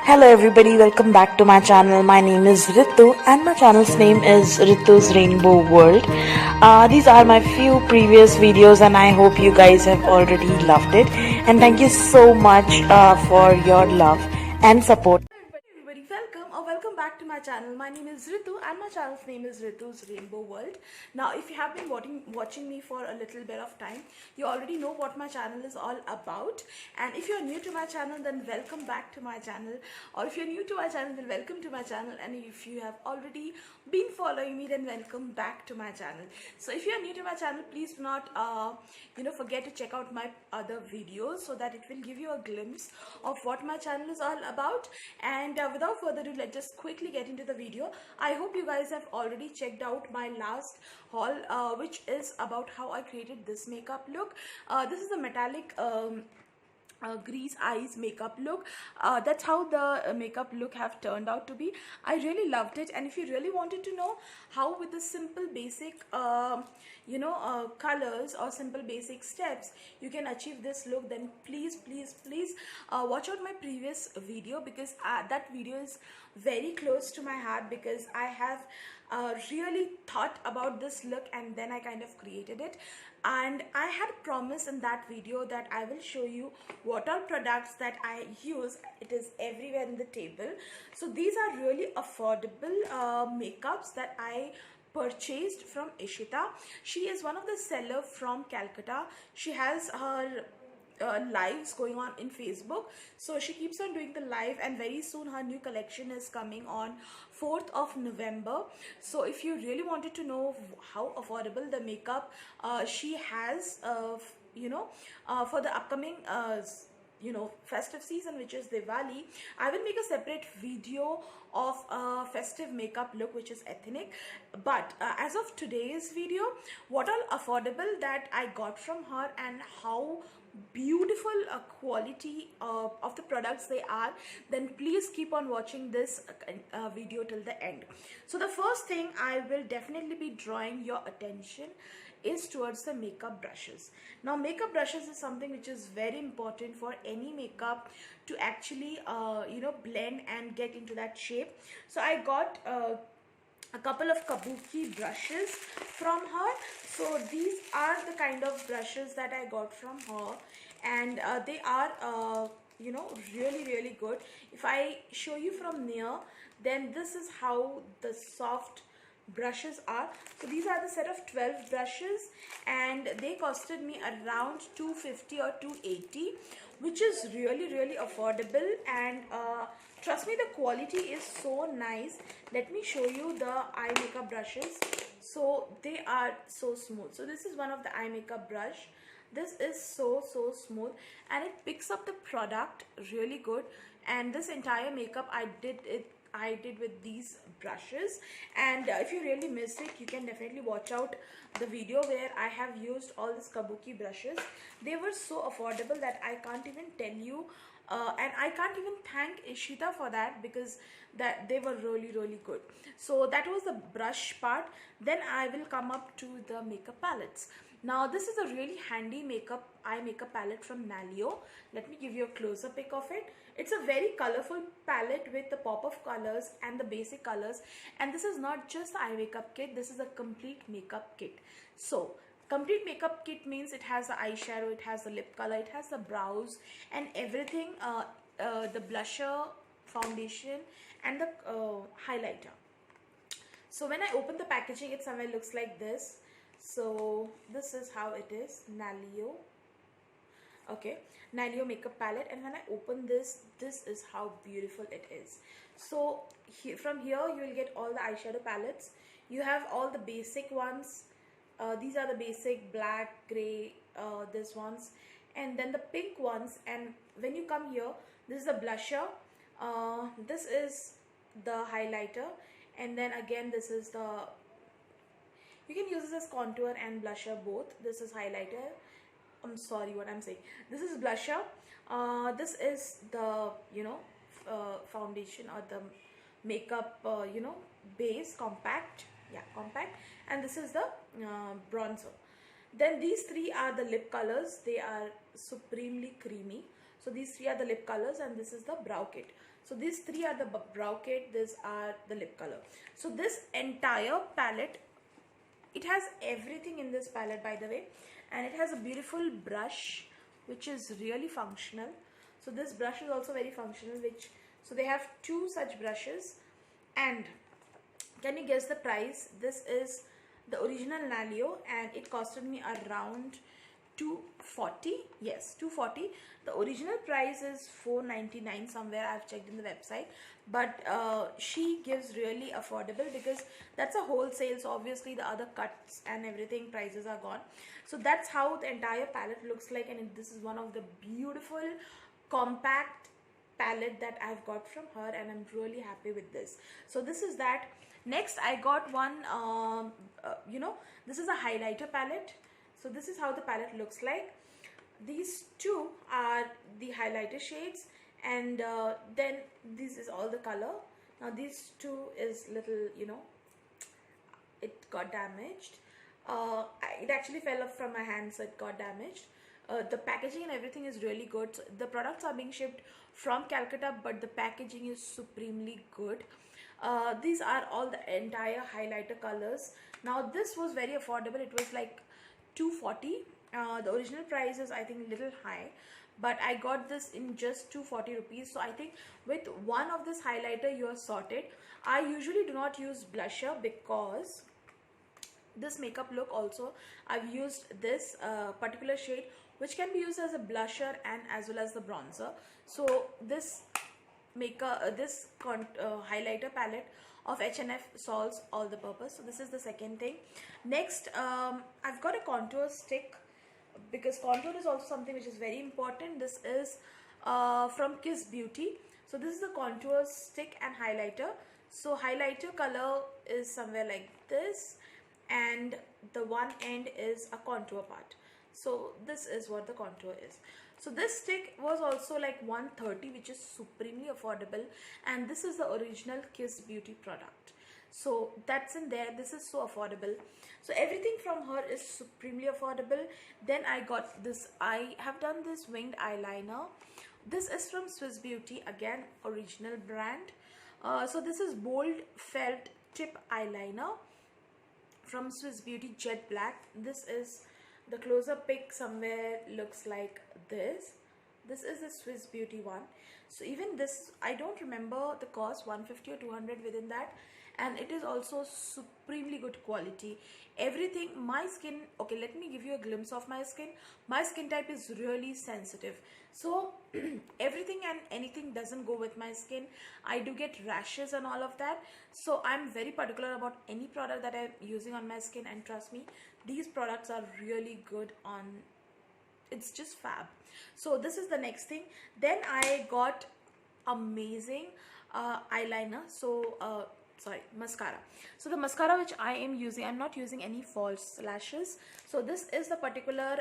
Hello everybody, welcome back to my channel. My name is Ritu and my channel's name is Ritu's Rainbow World. These are my few previous videos and I hope you guys have already loved it. And thank you so much for your love and support. Everybody, welcome back to my channel. My name is Ritu and my channel's name is Ritu's Rainbow World. Now if you have been watching me for a little bit of time, you already know what my channel is all about. And if you're new to my channel, then welcome back to my channel. Or if you're new to my channel, then welcome to my channel. And if you have already been following me, then welcome back to my channel. So if you're new to my channel, please do not forget to check out my other videos so that it will give you a glimpse of what my channel is all about. And without further ado, let's just quickly get into the video. I hope you guys have already checked out my last haul, which is about how I created this makeup look. This is a metallic grease eyes makeup look. That's how the makeup look have turned out to be. I really loved it, and if you really wanted to know how with the simple basic colors or simple basic steps you can achieve this look, then please watch out my previous video, because that video is very close to my heart, because I have really thought about this look and then I kind of created it. And I had promised in that video that I will show you what all products that I use. It is everywhere in the table. So these are really affordable makeups that I purchased from Ishita. She is one of the sellers from Calcutta. She has her lives going on in Facebook, so she keeps on doing the live, and very soon her new collection is coming on 4th of November. So if you really wanted to know how affordable the makeup she has for the upcoming festive season, which is Diwali, I will make a separate video of a festive makeup look which is ethnic. But as of today's video, what all affordable that I got from her and how beautiful quality of the products they are, then please keep on watching this video till the end. So the first thing I will definitely be drawing your attention is towards the makeup brushes. Now makeup brushes is something which is very important for any makeup to actually blend and get into that shape. So I got a couple of kabuki brushes from her. So these are the kind of brushes that I got from her, and they are really good. If I show you from near, then this is how the soft brushes are. So these are the set of 12 brushes, and they costed me around 250 or 280, which is really affordable. And trust me, the quality is so nice. Let me show you the eye makeup brushes. So they are so smooth. So this is one of the eye makeup brush. This is so smooth, and it picks up the product really good. And this entire makeup I did with these brushes. And if you really missed it, you can definitely watch out the video where I have used all these kabuki brushes. They were so affordable that I can't even tell you, and I can't even thank Ishita for that, because that they were really good. So that was the brush part. Then I will come up to the makeup palettes. Now this is a really handy eye makeup palette from Nalio. Let me give you a closer pic of it. It's a very colorful palette with the pop of colors and the basic colors. And this is not just the eye makeup kit, this is a complete makeup kit. So complete makeup kit means it has the eyeshadow, it has the lip color, it has the brows and everything, the blusher, foundation and the highlighter. So when I open the packaging, it somewhere looks like this. So this is how it is. Nalio, okay, Nalio makeup palette. And when I open this is how beautiful it is. So from here you will get all the eyeshadow palettes. You have all the basic ones. These are the basic black, gray, this ones, and then the pink ones. And when you come here, this is the blusher, this is the highlighter, and then again this is the, you can use this as contour and blusher both. This is highlighter, I'm sorry what I'm saying, this is blusher, this is the foundation or the makeup base, compact, yeah, compact, and this is the bronzer. Then these three are the lip colors. They are supremely creamy. So these three are the lip colors, and this is the brow kit. So these three are the brow kit, these are the lip color. So this entire palette, it has everything in this palette, by the way, and it has a beautiful brush which is really functional. So this brush is also very functional, so they have two such brushes. And can you guess the price? This is the original Naleo, and it costed me around 240. Yes, 240. The original price is 499 somewhere. I've checked in the website, but she gives really affordable, because that's a wholesale, so obviously the other cuts and everything prices are gone. So that's how the entire palette looks like, and this is one of the beautiful compact palette that I've got from her, and I'm really happy with this. So this is that. Next I got one, this is a highlighter palette. So this is how the palette looks like. These two are the highlighter shades, and then this is all the color. Now these two is little, it got damaged. It actually fell off from my hand, so it got damaged. The packaging and everything is really good. So the products are being shipped from Calcutta, but the packaging is supremely good. These are all the entire highlighter colors. Now this was very affordable. It was like 240. The original price is, I think, little high, but I got this in just 240 rupees. So I think with one of this highlighter you are sorted. I usually do not use blusher, because this makeup look also I've used this particular shade, which can be used as a blusher and as well as the bronzer. So this highlighter palette of H&F solves all the purpose. So this is the second thing. Next, I've got a contour stick, because contour is also something which is very important. This is from Kiss Beauty. So this is the contour stick and highlighter. So highlighter color is somewhere like this, and the one end is a contour part. So this is what the contour is. So this stick was also like 130, which is supremely affordable, and this is the original Kiss Beauty product. So that's in there. This is so affordable. So everything from her is supremely affordable. Then I got this. I have done this winged eyeliner. This is from Swiss Beauty, again original brand. So this is bold felt tip eyeliner from Swiss Beauty, Jet Black. This is the close-up pic, somewhere looks like this. This is the Swiss Beauty one. So even this, I don't remember the cost, 150 or 200 within that, and it is also supremely good quality. Everything, my skin, okay, let me give you a glimpse of my skin. My skin type is really sensitive, so everything and anything doesn't go with my skin. I do get rashes and all of that, so I'm very particular about any product that I'm using on my skin, and trust me, these products are really good on, it's just fab. So this is the next thing. Then I got amazing eyeliner, so sorry, mascara. So the mascara which I am using, I'm not using any false lashes. So this is the particular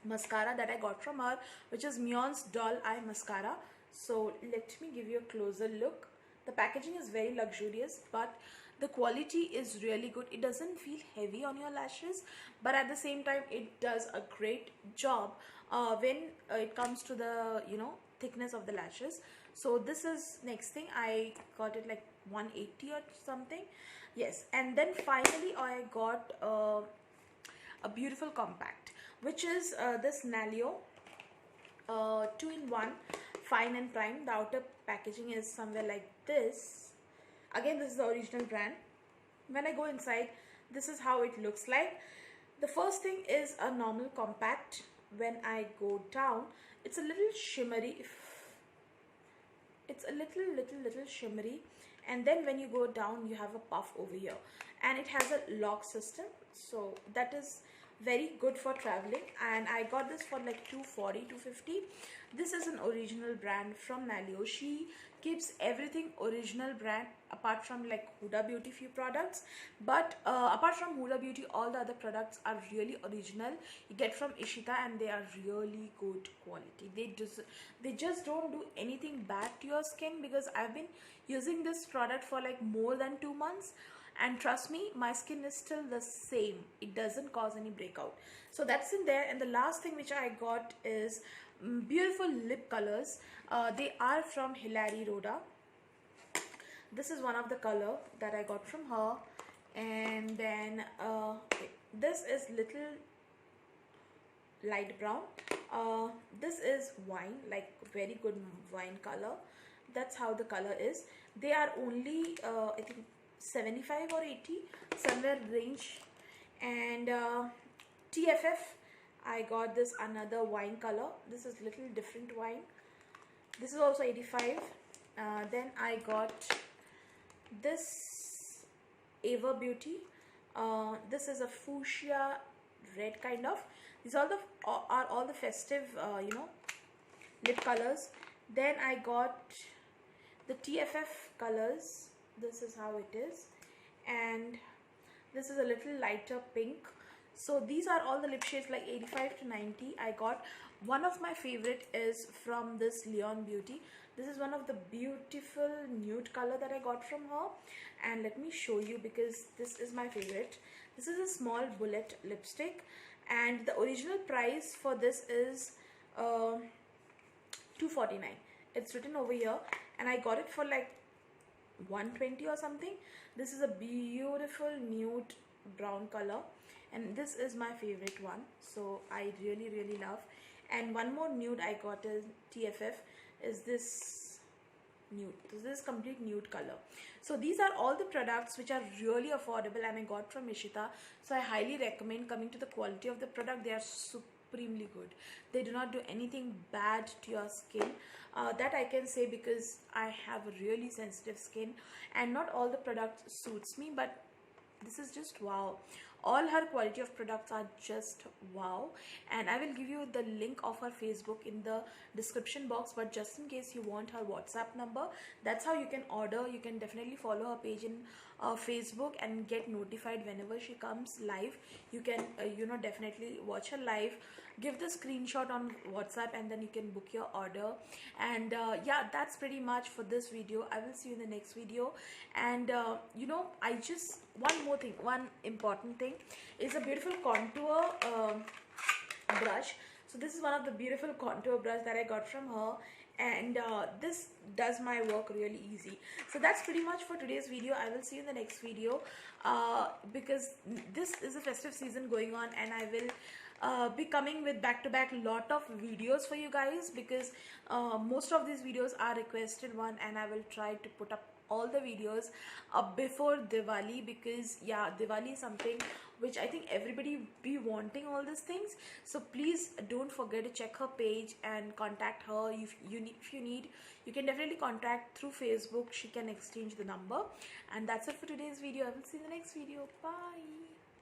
mascara that I got from her, which is Mion's Doll Eye Mascara. So let me give you a closer look. The packaging is very luxurious, but the quality is really good. It doesn't feel heavy on your lashes, but at the same time it does a great job when it comes to the thickness of the lashes. So this is next thing. I got it like 180 or something. Yes, and then finally I got a beautiful compact, which is this Naleo 2-in-1 Fine and Prime. The outer packaging is somewhere like this. Again, this is the original brand. When I go inside, this is how it looks like. The first thing is a normal compact. When I go down, it's a little shimmery. It's a little shimmery, and then when you go down, you have a puff over here, and it has a lock system, so that is very good for traveling. And I got this for like 240, 250. This is an original brand from Naleo. She keeps everything original brand, apart from like Huda Beauty few products, but apart from Huda Beauty, all the other products are really original. You get from Ishita, and they are really good quality. They just don't do anything bad to your skin, because I've been using this product for like more than 2 months, and trust me, my skin is still the same. It doesn't cause any breakout. So that's in there. And the last thing which I got is beautiful lip colors. They are from Hilary Rhoda. This is one of the color that I got from her. And then this is little light brown. This is wine, like very good wine color. That's how the color is. They are only I think 75 or 80 somewhere range. And TFF, I got this another wine color. This is little different wine. This is also 85. Then I got this Ava Beauty. This is a fuchsia red kind of. These are all the festive lip colors. Then I got the TFF colors. This is how it is, and this is a little lighter pink. So these are all the lip shades like 85 to 90. I got one of my favorite is from this Leon Beauty. This is one of the beautiful nude color that I got from her, and let me show you because this is my favorite. This is a small bullet lipstick, and the original price for this is $249. It's written over here, and I got it for like $120 or something. This is a beautiful nude brown color, and this is my favorite one, so I really love. And one more nude I got is TFF is this nude. This is complete nude color. So these are all the products which are really affordable and I got from Ishita. So I highly recommend coming to the quality of the product. They are supremely good. They do not do anything bad to your skin. That I can say because I have a really sensitive skin and not all the products suits me, but this is just wow. All her quality of products are just wow, and I will give you the link of her Facebook in the description box, but just in case you want her WhatsApp number, that's how you can order. You can definitely follow her page in Facebook and get notified whenever she comes live. You can definitely watch her live, give the screenshot on WhatsApp, and then you can book your order. And yeah, that's pretty much for this video. I will see you in the next video. And I just one more thing, one important thing is a beautiful contour brush. So this is one of the beautiful contour brush that I got from her, and this does my work really easy. So that's pretty much for today's video. I will see you in the next video because this is a festive season going on, and I will be coming with back-to-back lot of videos for you guys, because most of these videos are requested one, and I will try to put up all the videos before Diwali, because yeah, Diwali is something which I think everybody be wanting all these things. So please don't forget to check her page and contact her. If you need, you can definitely contact through Facebook. She can exchange the number. And that's it for today's video. I will see you in the next video. Bye.